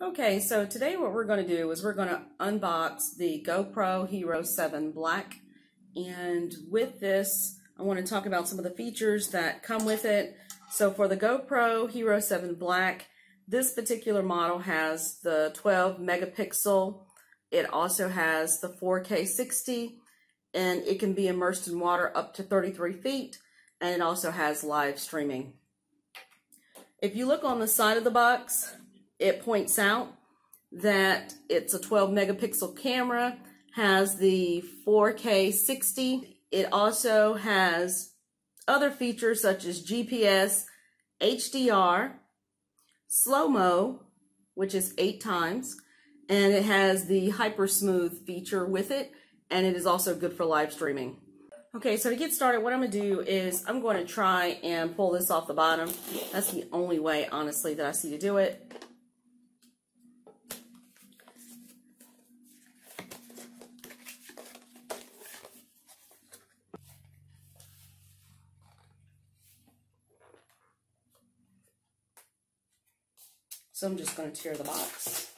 Okay, so today what we're going to do is we're going to unbox the GoPro Hero 7 Black. And with this, I want to talk about some of the features that come with it. So for the GoPro Hero 7 Black, this particular model has the 12 megapixel. It also has the 4K 60, and it can be immersed in water up to 33 feet. And it also has live streaming. If you look on the side of the box, it points out that it's a 12 megapixel camera, has the 4K 60. It also has other features such as GPS, HDR, slow-mo, which is 8 times, and it has the hyper smooth feature with it, and it is also good for live streaming. Okay, so to get started, what I'm going to do is I'm going to try and pull this off the bottom. That's the only way, honestly, that I see to do it. So I'm just going to tear the box.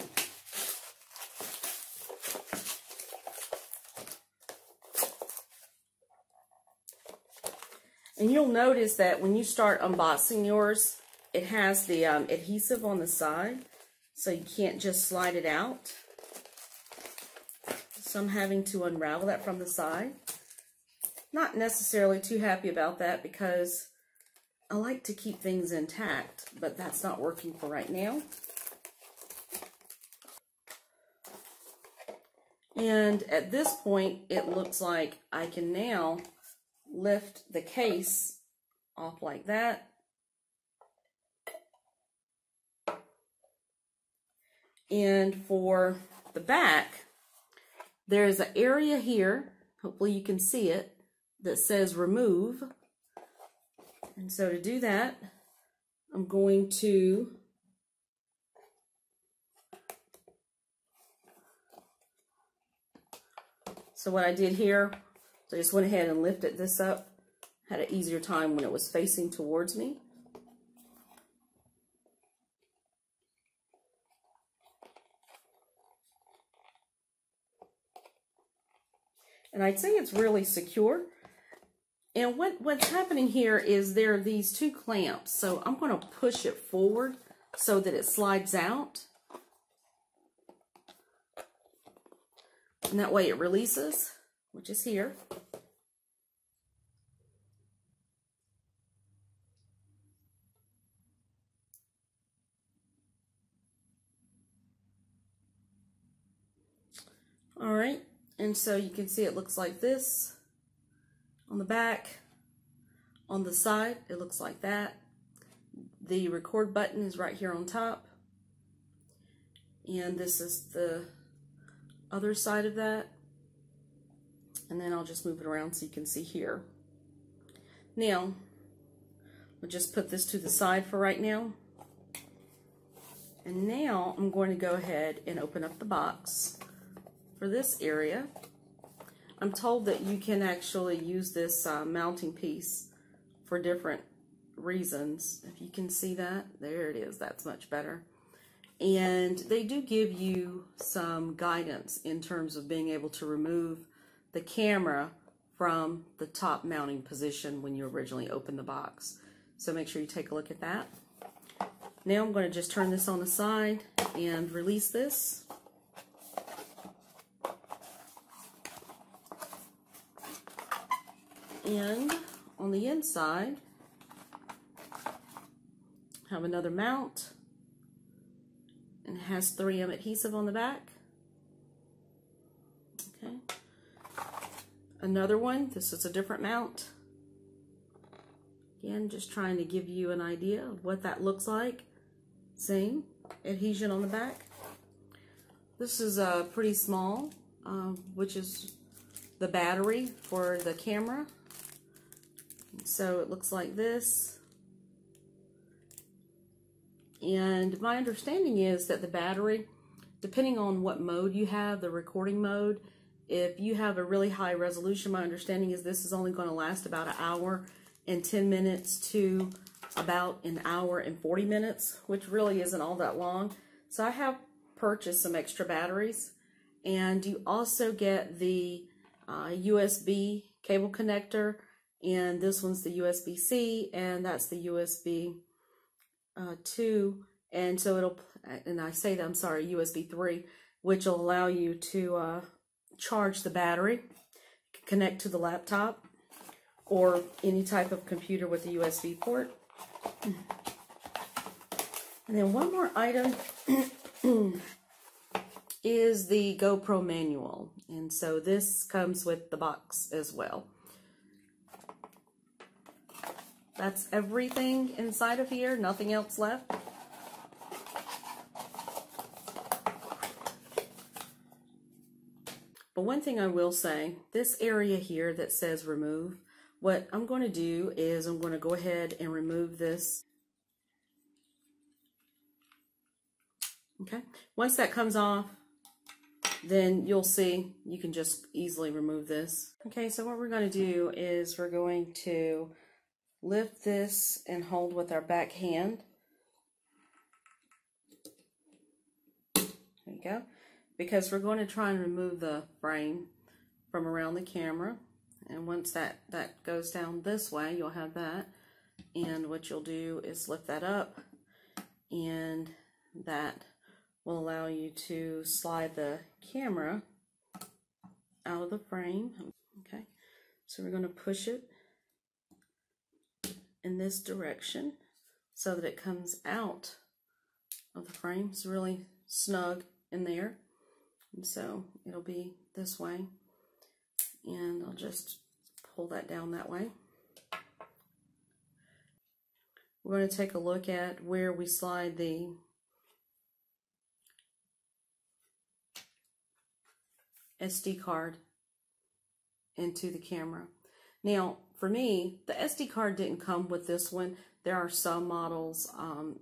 And you'll notice that when you start unboxing yours, it has the adhesive on the side, so you can't just slide it out. So I'm having to unravel that from the side. Not necessarily too happy about that because I like to keep things intact, but that's not working for right now. And at this point, it looks like I can now lift the case off like that. And for the back, there's an area here, hopefully you can see it, that says remove. And so to do that, I'm going to so what I did here, so I just went ahead and lifted this up. Had an easier time when it was facing towards me. And I'd say it's really secure. And what's happening here is there are these two clamps. So I'm going to push it forward so that it slides out. And that way it releases, which is here. All right, and so you can see it looks like this. On the back, on the side, it looks like that. The record button is right here on top. And this is the other side of that. And then I'll just move it around so you can see here. Now, I'll just put this to the side for right now. And now I'm going to go ahead and open up the box for this area. I'm told that you can actually use this mounting piece for different reasons. If you can see that, there it is, that's much better. And they do give you some guidance in terms of being able to remove the camera from the top mounting position when you originally open the box. So make sure you take a look at that. Now I'm going to just turn this on the side and release this. And on the inside, have another mount, and it has 3M adhesive on the back. Okay. Another one, this is a different mount. Again, just trying to give you an idea of what that looks like. Same adhesion on the back. This is pretty small, which is the battery for the camera. So it looks like this. And my understanding is that the battery, depending on what mode you have, the recording mode, if you have a really high resolution, my understanding is this is only going to last about 1 hour and 10 minutes to about 1 hour and 40 minutes, which really isn't all that long. So I have purchase some extra batteries, and you also get the USB cable connector, and this one's the USB-C, and that's the USB 2, and so it'll, and I say that, I'm sorry, USB 3, which will allow you to charge the battery, connect to the laptop, or any type of computer with a USB port. And then one more item is the GoPro manual, and so this comes with the box as well. That's everything inside of here, nothing else left. But one thing I will say, this area here that says remove, what I'm going to do is I'm going to go ahead and remove this. Okay, once that comes off, then you'll see you can just easily remove this. Okay, so what we're going to do is we're going to lift this and hold with our back hand. There you go. Because we're going to try and remove the frame from around the camera. And once that goes down this way, you'll have that. And what you'll do is lift that up, and that will allow you to slide the camera out of the frame. Okay, so we're going to push it in this direction so that it comes out of the frame. It's really snug in there, and so it'll be this way, and I'll just pull that down that way. We're going to take a look at where we slide the SD card into the camera. Now, for me, the SD card didn't come with this one. There are some models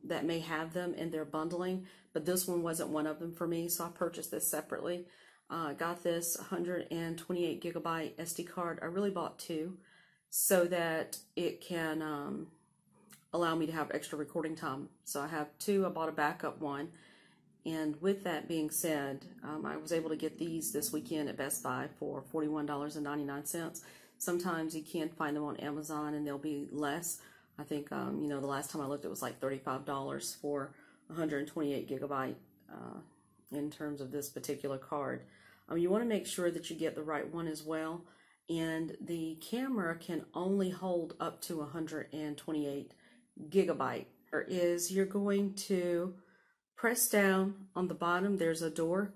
that may have them in their bundling, but this one wasn't one of them for me, so I purchased this separately. Got this 128 gigabyte SD card. I really bought two so that it can allow me to have extra recording time. So I have two. I bought a backup one. And with that being said, I was able to get these this weekend at Best Buy for $41.99. Sometimes you can find them on Amazon and they'll be less. I think, you know, the last time I looked, it was like $35 for 128 gigabyte in terms of this particular card. You want to make sure that you get the right one as well. And the camera can only hold up to 128 gigabyte. You're going to press down on the bottom. There's a door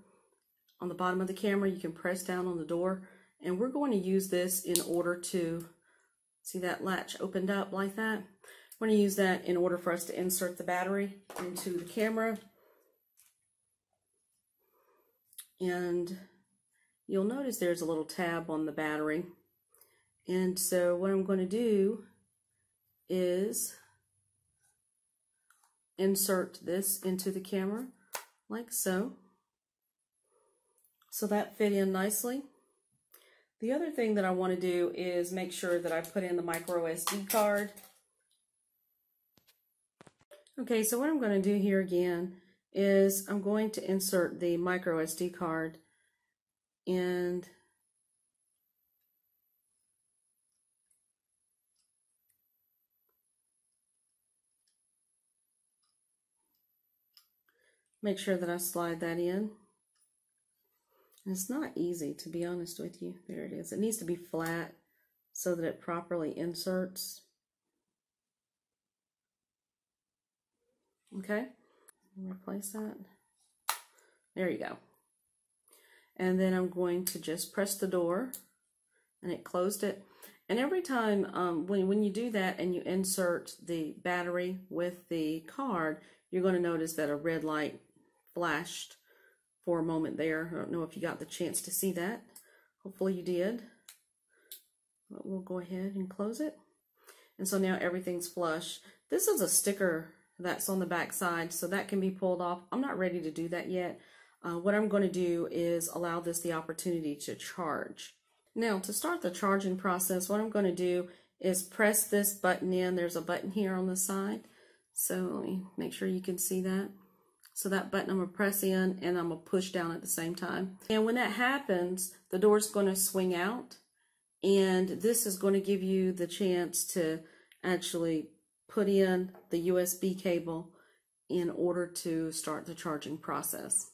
on the bottom of the camera. You can press down on the door, and we're going to use this in order to see that latch opened up like that. We're going to use that in order for us to insert the battery into the camera. And you'll notice there's a little tab on the battery. And so what I'm going to do is insert this into the camera like so. So that fit in nicely. The other thing that I want to do is make sure that I put in the micro SD card. Okay, so what I'm going to do here again is I'm going to insert the micro SD card and make sure that I slide that in. And it's not easy, to be honest with you. There it is. It needs to be flat so that it properly inserts. Okay, replace that. There you go. And then I'm going to just press the door, and it closed it. And every time when you do that and you insert the battery with the card, you're going to notice that a red light flashed for a moment there. I don't know if you got the chance to see that. Hopefully you did. But we'll go ahead and close it. And so now everything's flush. This is a sticker that's on the back side, so that can be pulled off. I'm not ready to do that yet. What I'm going to do is allow this the opportunity to charge. Now, to start the charging process, what I'm going to do is press this button in. There's a button here on the side. So let me make sure you can see that. So that button I'm going to press in and I'm going to push down at the same time. And when that happens, the door is going to swing out, and this is going to give you the chance to actually put in the USB cable in order to start the charging process.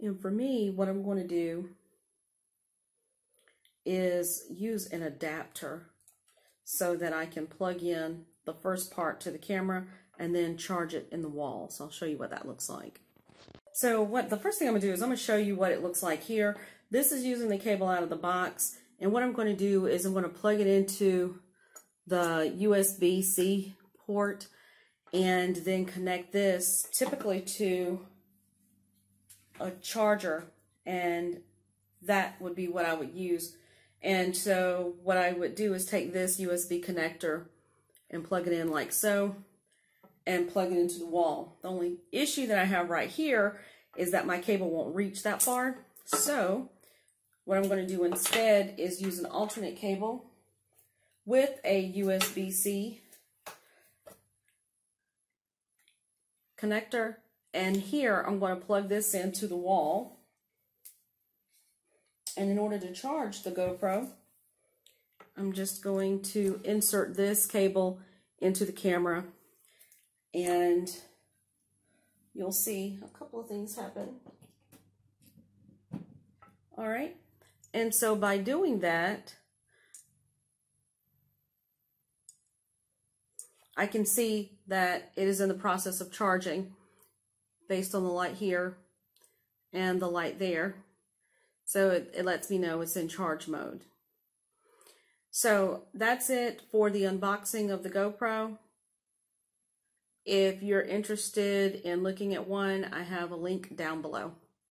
And for me, what I'm going to do is use an adapter so that I can plug in the first part to the camera and then charge it in the wall. So I'll show you what that looks like. So the first thing I'm going to do is I'm going to show you what it looks like here. This is using the cable out of the box, and what I'm going to do is I'm going to plug it into the USB-C port and then connect this typically to a charger, and that would be what I would use. And so what I would do is take this USB connector and plug it in like so, and plug it into the wall. The only issue that I have right here is that my cable won't reach that far. So what I'm going to do instead is use an alternate cable with a USB-C connector, and here I'm going to plug this into the wall. And in order to charge the GoPro, I'm just going to insert this cable into the camera, and you'll see a couple of things happen. All right, and so by doing that, I can see that it is in the process of charging based on the light here and the light there. So it lets me know it's in charge mode. So that's it for the unboxing of the GoPro. If you're interested in looking at one, I have a link down below.